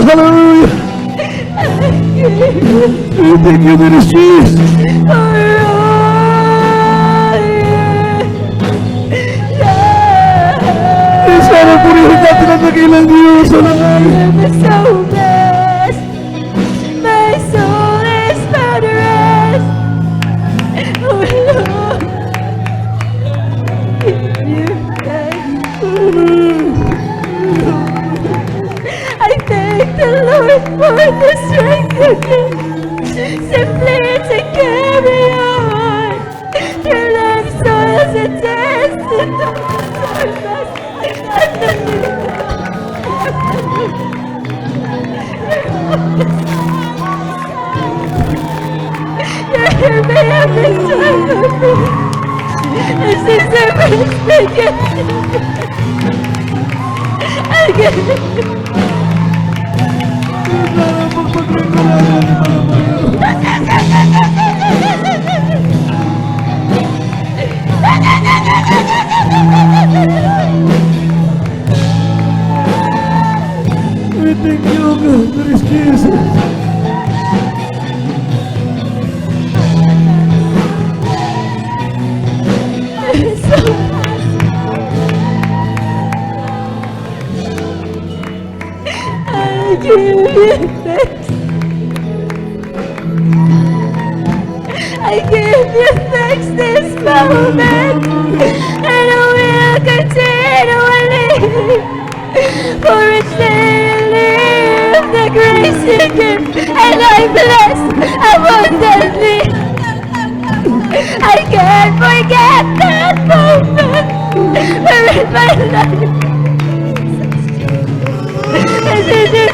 Hallelujah. Thank you, ministries. Sana purihin natin ang dakilang Diyos. Hallelujah. My soul is found rest. Oh Lord, I thank the Lord for the strength again, simply to carry on. Your love soils a test in the surface. You hear me every time I breathe. As is every again. We thank you, God. There is Jesus. I give you thanks. I give you thanks this moment, and I will continually, for it's daily the grace you give, and I bless abundantly. I can't forget that moment where in my life this is your